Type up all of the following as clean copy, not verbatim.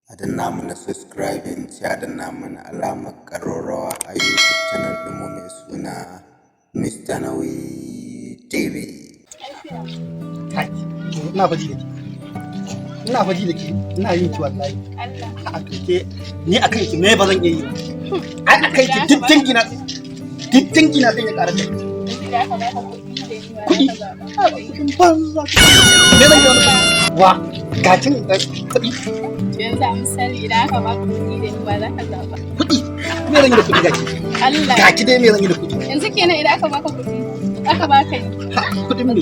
a danna mana subscribing sai a danna mana alamar ƙararrawa a YouTube channel ɗinmu mai suna Mr. Nauyi TV. Ina faji da ke, ina yin ki wallahi. A kake ni akan ki me ba zan iya yi. Ai akai ki duk gina zan ya ƙara kai. Kuɗi. Banza. Me zan yi wa gacin kuɗi. Yanzu a misali idan aka baka kuɗi da ni ba za ka zaɓa. Kuɗi. Me zan yi da kuɗi gaki? Allah. Gaki dai me zan yi da kuɗi? Yanzu kenan idan aka baka kuɗi, aka baka ni. Ha kuɗin me?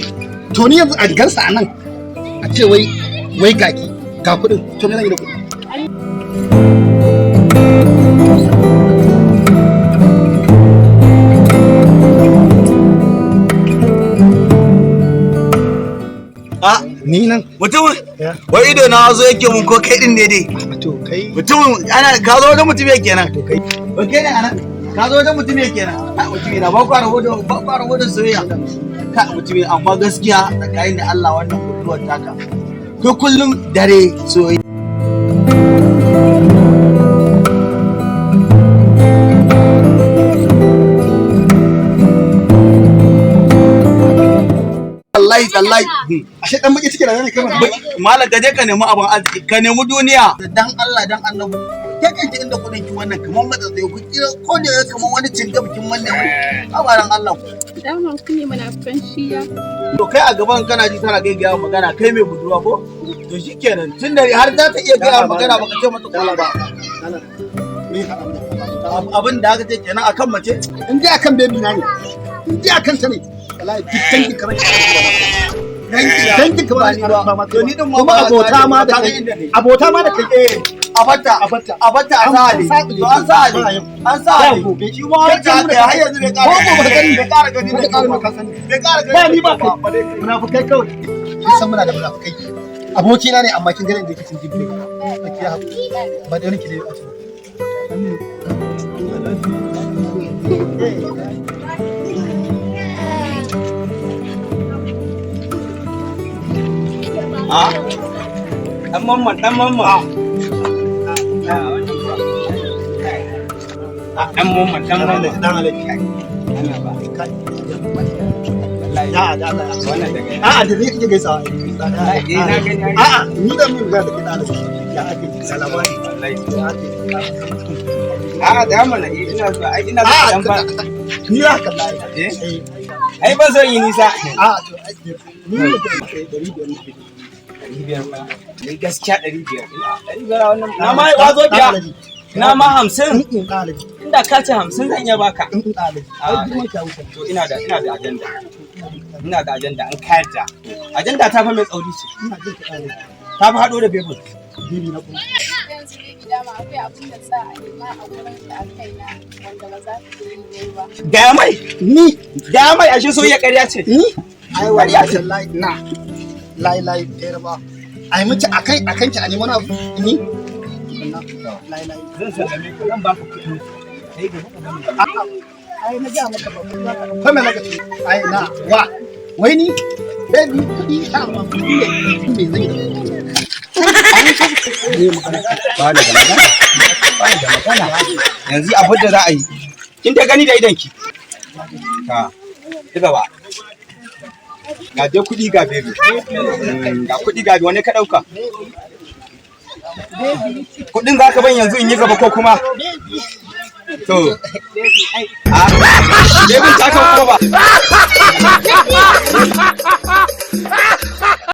To ni yanzu a rigarsa a nan a ce wai gaki ga kuɗin to me zan yi da kuɗi? Ni nan mutumin wai ido na zo yake mun ko kai din ne dai to kai mutumin ana ka zo wajen mutum yake nan to kai ba kai ne anan ka zo wajen mutum yake nan mutum na ba ku rahoton soyayya ka mutum amma gaskiya tsakanin da Allah wannan kulluwar taka ko kullum dare soyayya wallahi ashe dan baki cike da ne kai malam ka je ka nemi abin arziki ka nemi duniya dan Allah dan annabi ke kake inda kudin ki wannan kaman matsatsaye ku kira ko da kaman wani cinga bikin wannan abaran Allah Dama ku ne munafukan shiya. to kai a gaban kana ji tana gaggaya magana kai mai budurwa ko to shikenan tunda har za ta iya gaya magana baka ce mata kala ba abin da aka ce kenan akan mace in dai akan baby na ne in dai akan ta ne wallahi duk tanki kamar tanki kamar ba ma to ni din ma kuma abota ma da kai abota ma da kai abatta a sa'ali to an sa'ali shi ma wata haka har yanzu bai ƙara gani bai ƙara gani ba ni ba kai munafukai kawai kin san muna da munafukai aboki na ne amma kin ganin da yake cin jibbe ba ki haku ba da nake da a cikin dan mamman dan mamman da zai kike gaisawa a'a ni da mun ga da kida da ya ake salama da mana ina so ai ina so dan ba ni ya kalla ai ba zan yi nisa a'a to ni ne da 500 ba ni gaskiya 500 wannan na ma wazo biya na ma 50 inda ka ce 50 zan iya baka to ina da ajanda an kayar da ajanda ta fa mai tsauri ce ta fa hado da bebul bibi na kuma Yanzu ne gida ma akwai abin da za a nema a wurin da aka yi na wanda ba za ka yi ba. ga mai ashe so ya ƙarya ce ni ai wallahi na lai tare ba ai mace akan ki a nemi wani abu ni lai zan baka kuɗi kai ga ai na ga maka ba ko me naka ai na wa wai ni baby kudi ta ma kudi ne zai ba da magana yanzu abin da za a yi kin ta gani da idanki ka ci gaba ga je kuɗi ga bebe ga kuɗi ga wani ka ɗauka kuɗin za ka ban yanzu in yi gaba ko kuma to a bebin ta kan kuma ba